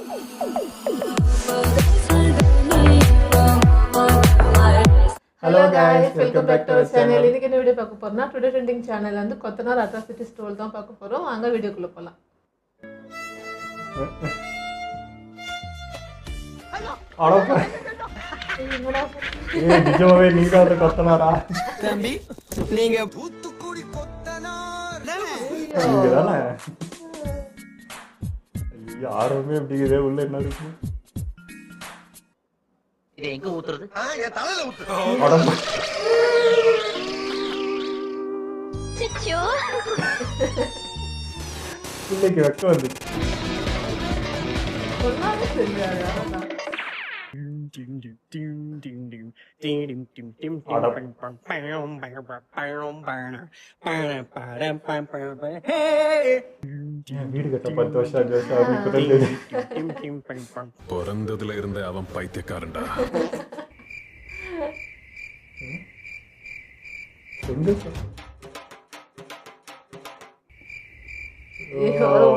Hello guys, welcome back to our channel. இன்னைக்கு என்ன video பார்க்க போறோம்னா டுடே ட்ரெண்டிங் சேனல்ல வந்து கொத்தனார் அட்ராசிட்டி ஸ்டோல் தான் பார்க்க போறோம். வாங்க வீடியோக்குள்ள போலாம். அடப்பா ஏய் நிஜமாவே நீங்க அந்த கொத்தனாரா தம்பி நீங்க தூத்துக்குடி கொத்தனார் நீங்கதானே யாருமே அப்படிங்கறே உள்ள என்ன இருக்கு இது எங்க ஊத்துறது என் தலையில ஊத்து அடப்பா சிச்சு பிள்ளைக்கு வெக்க வந்து சொன்னாலே தெரியாதா வீடு கட்ட 10 வருஷம் பிறந்ததுல இருந்த அவன் பைத்தியக்காரன்டா.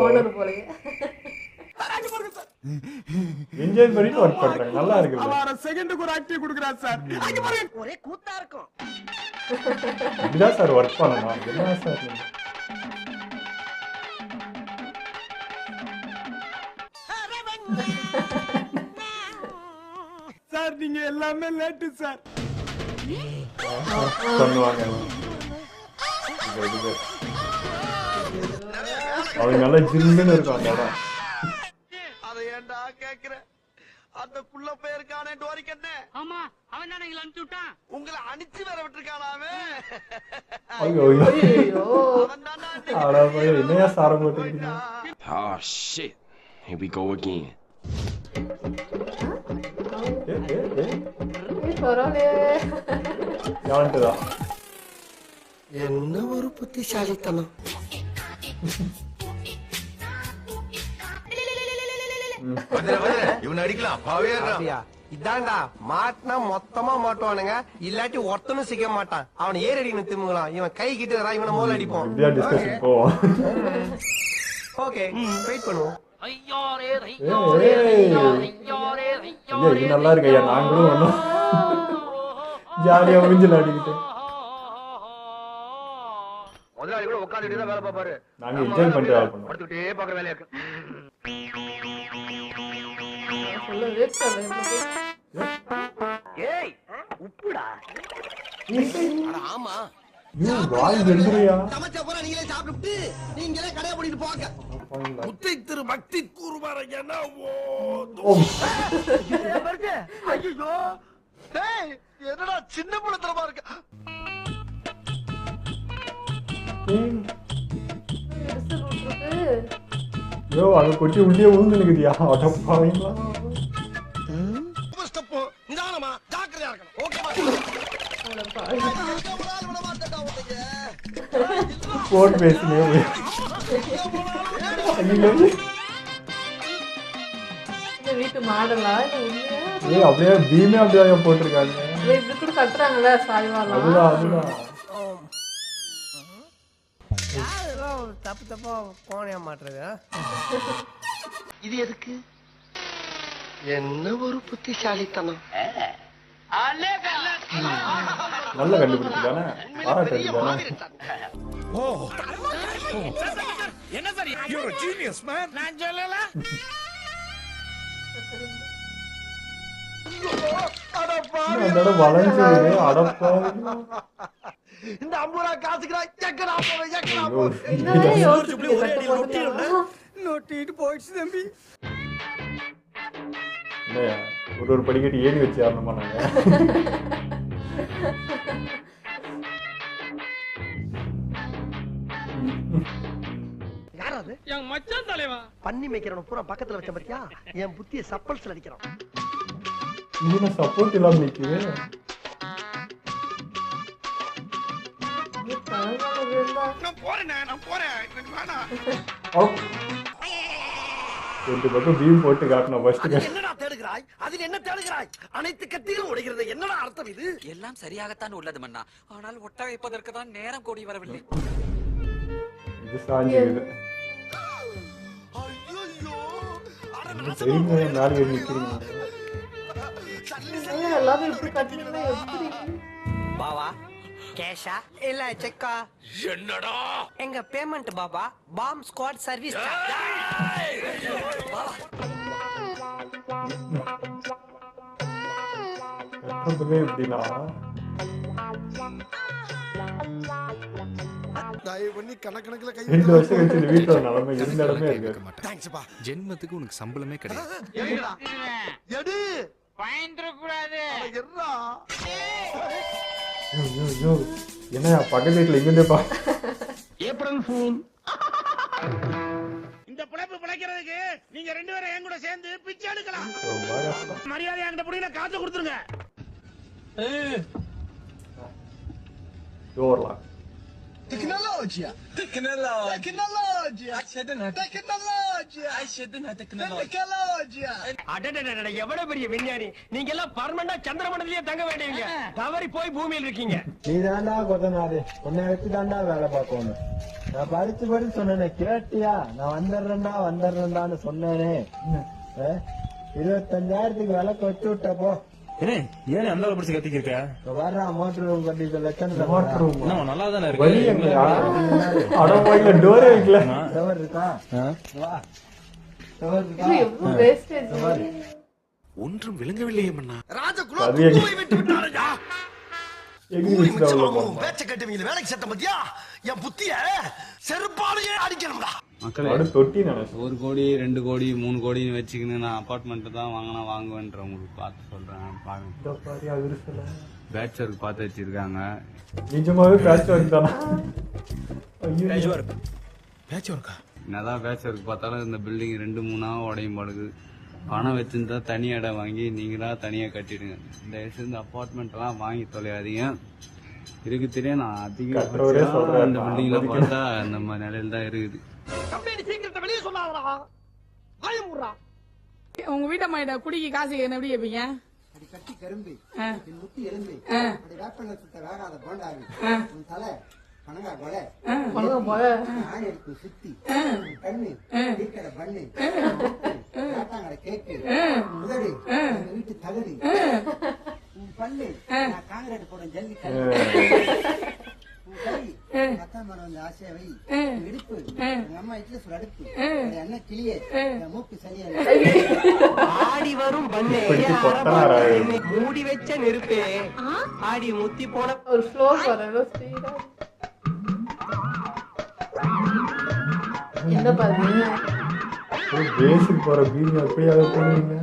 ஓனர் போலயே என்ஜாய் பண்ணிட்டு ஒர்க் பண்றாங்க. நல்லா இருக்கு. அவர செகண்டுக்கு ஒரு ஆக்டிவ் குடுக்குறார் சார். அங்க பாருங்க ஒரே கூத்தா இருக்கும். இதுதான் சார் ஒர்க் பண்ணணும். என்ன சார் சார் நீங்க எல்லாமே லேட் சார். பண்ணுவாங்க. அவங்க நல்லா ஜில்லுன்னு இருக்கும் அந்த இடம். அதை ஏன்டா கேக்குற? அந்த புள்ள பேருக்கானே டோரிக்கண்ணே. ஆமா அவன் தானே எங்களை அனுப்பிச்சு விட்டான். உங்களை அடிச்சு வர விட்டுருக்கானாவே. ஐயோ ஐயோ அட போய் என்னையா சாரம் போட்டுருக்கீங்க? Oh shit. Here we go again. பரவாயில்லையே யான்ட்டுதா என்ன ஒரு புத்திசாலித்தனம். இவன் அடிக்கலாம் பாவையா. இதாண்டா மாட்டினா மொத்தமா மாட்டுவானுங்க, இல்லாட்டி ஒருத்தனும் சிக்க மாட்டான். அவன் ஏறி அடிக்கணும் திரும்பலாம். இவன் கை கிட்ட இவனை மோல அடிப்போம். இப்படியா டிஸ்கஷன் போவோம். ஓகே வெயிட் பண்ணுவோம். ஐயோரே இது நல்லா இருக்கு ஐயா. நாங்களும் ஒண்ணும் ஜாலியா முடிஞ்சல அடிக்கிட்டு முதலாளி கூட உட்காந்துட்டு தான் வேலை பாப்பாரு. நாங்க என்ஜாய் பண்ணிட்டு வேலை பண்ணுவோம். படுத்துக்கிட்டே பாக்குற வேலையா இருக்கு. சொல்லவே ஏய் உப்புடா. ஆமா ஐயோ வாய் வெந்துறியா? சமைச்ச பூரா நீங்களே சாப்பிட்டு நீங்களே கடையை போடிட்டு போங்க. புத்தி திரு பக்தி கூறுவார என்ன ஐயோ டேய் என்னடா சின்ன புள்ளத்தனமா இருக்கு. ஐயோ அங்க கொட்டி உள்ளே விழுந்து நிக்குதியா? அடப்பாவீங்களா? ஸ்டெப் நிதானமா ஜாக்கிரதையா இருக்கணும். ஓகேவா? போன் பேசுனே வீட்டு மாடலா ஏய் அப்படியே பீமே அப்படியே போட்டிருக்காங்க. இப்படி கூட கட்டுறாங்கல்ல சாய்வாலாம். அதுதான் அதுதான் தப்பு தப்பா கோணையா மாட்டுறது. இது எதுக்கு? என்ன ஒரு புத்திசாலித்தனம். நல்ல கண்டுபிடிச்சு தானே பாராட்டு தானே. என்ன சரி யூ ஆர் ஜீனியஸ் மேன். நான் சொல்லல. அதோட வளைஞ்சது அடப்பா. இந்த 50 ரூபாய் காசுக்குடா எக்கடா போவே எக்கடா ஐயோ, என்னடா யோசிச்சுட்டு கட்ட நோட்டிட்டு போயிடுச்சு தம்பி. இல்லையா ஒரு படிக்கட்டு ஏறி வச்சு ஆரம்பமா நாங்க. யாராவது என் மச்சான் தலைவா. பண்ணி மேய்க்கிறவன பூரா பக்கத்துல வச்ச பத்தியா? என் புத்திய சப்பல்ஸ்ல அடிக்கிறான். இதுல சப்போர்ட் இல்லாம நிக்குது. நான் போறேன் எனக்கு வேணாம். ரெண்டு பக்கம் பீம் போட்டு காட்டணும் ஃபர்ஸ்ட். என்னடா தேடுகிறாய்? அதில் என்ன தேடுகிறாய்? அனைத்து கத்திகளும் உடைகிறது. என்னடா அர்த்தம் இது? எல்லாம் சரியாகத்தான் உள்ளது மன்னா. ஆனால் ஒட்ட வைப்பதற்கு தான் நேரம் கூடி வரவில்லை. இது சாஞ்சிக்குது. தெரியுங்க மேலே ஏறி நிற்கிறீங்க. ஏன் எல்லாரும் இப்படி கட்டினா எப்படி? பாவா கேஷா இல்ல செக்கா? என்னடா எங்க payment Baba bomb squad service. கட்டுறதுமே எப்படின்னா தயவு பண்ணி கணக்கணக்கில் கை 2 வருஷம் கழிச்சு இந்த வீட்டோட நிலைமை இருந்த இடமே இருக்காது. தேங்க்ஸ்ப்பா. ஜென்மத்துக்கு உனக்கு சம்பளமே கிடையாது. எடு ஐயோ என்னையா பக்கத்து வீட்டில் இங்கிருந்தே பா. April fool. இந்த பிழைப்பு பிழைக்கிறதுக்கு நீங்க 2 பேரும் என் கூட சேர்ந்து பிச்சை எடுக்கலாம். மரியாதை என்கிட்ட புடிங்க, காசு கொடுத்துருங்க. டோர்லாம் Tecnologia. எவ்வளவு பெரிய விஞ்ஞானி நீங்க எல்லாம் பர்மனண்டா சந்திரமண்டலத்திலேயே தங்க வேண்டியவங்க. தவறி போய் பூமியில் இருக்கீங்க. நீ தாண்டா கொத்தனாரு, உன்னை வச்சு தாண்டா வேலை பார்க்கணும். நான் படிச்சு சொன்னேனே கேட்டியா? நான் வந்துடுறேன்டான்னு சொன்னேனே. 25,000க்கு விலைக்கு வச்சு விட்டப்போ ஏன் அந்த பிடிச்சி கத்திக்கிருக்க? வர்றா மோட்டர் ரூம் கட்டிட்டு லட்சம் நல்லா தானே வலி எங்கயா? அட போய்ல டோரே வைக்கல. டவர் இருக்கா? வா டவர் இருக்கா? இது எவ்வளவு வேஸ்டேஜ். ஒன்றும் விளங்கவில்லையே மன்னா. ராஜகுலா அது எங்க- குழுவை விட்டு விட்டாரையா? எங்க வச்சுடா உள்ள போறோம். பேச்ச கட்டுவீங்க வேலைக்கு சட்டம் பத்தியா? என் புத்திய செருப்பாலேயே அடிக்கணும்டா. அடு தொட்டி நினைச்சு 1 கோடி 2 கோடி 3 கோடின்னு வச்சுக்கின்னு நான் அப்பார்ட்மெண்ட் தான் வாங்குவேன்றவங்களுக்கு பார்த்து சொல்றேன். பாருங்க, இந்த பாரு அதிர்ஷ்டம். பேச்சருக்கு பார்த்து வச்சிருக்காங்க. நிஜமாவே பேட்ச் ஒர்க் தானா? ஐயோ பேச்சு இருக்கா? என்னதான் பேச்சருக்கு பார்த்தாலும் இந்த பில்டிங் 2-3 உடையும் படுது. பணம் வச்சிருந்தா தனி இடம் வாங்கி நீங்களா தனியா கட்டிடுங்க. தயவுசெய்து இந்த அப்பார்ட்மெண்ட் எல்லாம் வாங்கி தொலையாதீங்க. இருக்கு தெரியும், நான் கட்டுறவரே அதிகம் சொல்றாரு, இந்த பில்டிங்ல பார்த்தா இந்த மாதிரி நிலையில தான் இருக்குது. கம்பெனி சீக்கிரத்தை வெளியே சொல்லாதடா. வாயை மூடுறா. உங்க வீட்டம்மா குடிக்கு காசு என்ன எப்படி கேப்பீங்க? கட்டி கரும்பு முத்தி எலும்பு வேப்பன சுத்த வேகாத போண்டாவி தலை பணங்கா கொலை ஆணியடிப்பு சுத்தி கண்ணு வீக்கடை பண்ணு காட்டாங்கடை கேக்கு முதடு வீட்டு தகுதி பண்ணு நான் காங்கிரீட் போட ஜல்லி மரம் வந்து ஆசையா வை இடுப்பு எங்க அம்மா இட்லி சொல்ல அடுப்பு என்ன கிளியே மூக்கு சரியா ஆடி வரும் பண்ணே மூடி வச்ச நெருப்பே ஆடி முத்தி போன ஒரு ஃப்ளோர் பாரு ஸ்பீடா. என்ன பாருங்க பேசிக் போற வீடியோ எப்படியாவது பண்ணுவீங்க?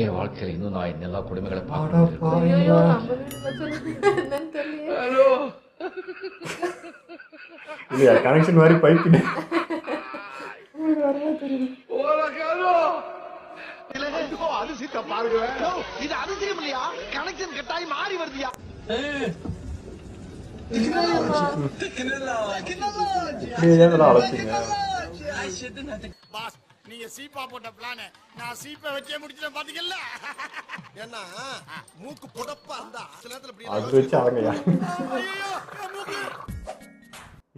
என் வாழ்க்கையில் இன்னும் நான் எல்லா கொடுமைகளை அட பாவி. ஐயோ நம்ம வீட்டு வச்சு என்னன்னு தெரியல. இல்லையா கனெக்ஷன் மாதிரி பைப்பிட்டு அதிசயத்தை பாருங்க. இது அதிசயம் இல்லையா? கனெக்ஷன் கட்டாயி மாறி வருதியா? அழைச்சிங்க. பாஸ், நீங்க சீப்பா போட்ட பிளான் நான் சீப்பை வச்சே முடிச்சிட்டேன் பாத்தீங்கல்ல. ஏன்னா மூக்கு புடப்பா இருந்தா சில நேரத்துல அது வச்சு ஆகையா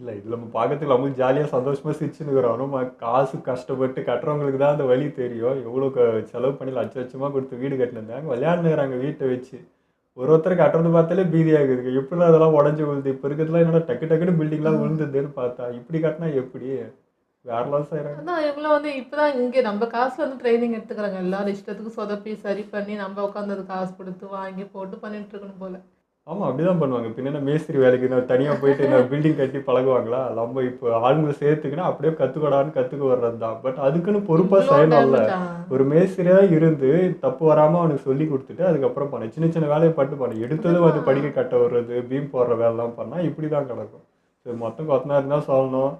இல்ல இது நம்ம பார்க்கறதுக்கு நம்ம ஜாலியா சந்தோஷமா சிரிச்சுன்னு இருக்கிறோம். நம்ம காசு கஷ்டப்பட்டு கட்டுறவங்களுக்கு தான் அந்த வழி தெரியும். எவ்வளவு செலவு பண்ணி லட்சமா கொடுத்து வீடு கட்டினிருந்தாங்க, விளையாடுறாங்க வீட்டை வச்சு. ஒருத்தர் கட்டுறது பார்த்தாலே பீதியாகுது. எப்படி அதெல்லாம் உடஞ்சி விழுது. இப்போ இருக்கிறதுலாம் என்னோட டக்குன்னு பில்டிங்லாம் விழுந்துதுன்னு பார்த்தா இப்படி கட்டினா எப்படி வேற லாஸ் ஆயிடுறாங்க. அதான் இவங்களும் வந்து இப்பதான் இங்கே நம்ம காசுல வந்து ட்ரைனிங் எடுத்துக்கிறாங்க. எல்லாரும் இஷ்டத்துக்கு சொதப்பி சரி பண்ணி நம்ம உட்காந்து அது காசு கொடுத்து வாங்கி போட்டு பண்ணிட்டு இருக்கணும் போல. ஆமா அப்படிதான் பண்ணுவாங்க. பின்ன மேஸ்திரி வேலைக்கு நான் தனியா போயிட்டு நான் பில்டிங் கட்டி பழகுவாங்களா? நம்ம இப்போ ஆளுங்களை சேர்த்துக்கினா அப்படியே கத்துக்க வர்றது தான். பட் அதுக்குன்னு பொறுப்பா செய்யணும்ல. ஒரு மேஸ்திரியா இருந்து தப்பு வராம அவனுக்கு சொல்லி கொடுத்துட்டு அதுக்கப்புறம் பண்ண சின்ன வேலையை பட்டு பண்ண எடுத்ததும் அது படிக்க கட்ட வர்றது பீம் போடுற வேலைலாம் பண்ணா இப்படிதான் கிடக்கும். சரி மொத்தம் கொத்தனா இருந்தா சொல்லணும்.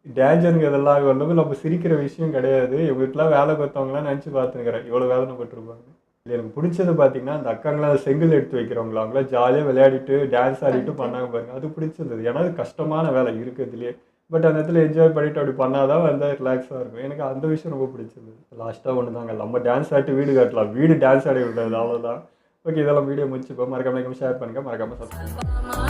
டேஞ்சருங்க இதெல்லாம் வந்து நம்ம சிரிக்கிற விஷயம் கிடையாது. இவங்களுக்குலாம் வேலை கொடுத்தவங்களாம் நினச்சி பார்த்துக்கிறேன் இவ்வளோ வேதனை பட்டிருப்பாங்க. இல்லை எனக்கு பிடிச்சது பார்த்தீங்கன்னா அந்த அக்காங்களாம் செங்கல் எடுத்து வைக்கிறவங்களா அவங்களாம் ஜாலியாக விளையாடிட்டு டான்ஸ் ஆடிட்டு பண்ணாங்க பாருங்க. அது பிடிச்சிருந்தது. ஏன்னா அது கஷ்டமான வேலை இருக்கிறதுலையே. பட் அந்த இடத்துல என்ஜாய் பண்ணிட்டு அப்படி பண்ணாதான் வந்து ரிலாக்ஸாக இருக்கும். எனக்கு அந்த விஷயம் ரொம்ப பிடிச்சிருந்தது. லாஸ்ட்டாக ஒன்று தாங்க நம்ம டான்ஸ் ஆடிட்டு வீடு கட்டலாம். வீடு டான்ஸ் ஆடி விடுறது அவ்வளோதான். ஓகே இதெல்லாம் வீடியோ முடிச்சுப்போம். மறக்காம ஷேர் பண்ணுங்க, மறக்காம சப்ஸ்கிரைப் பண்ணுங்க.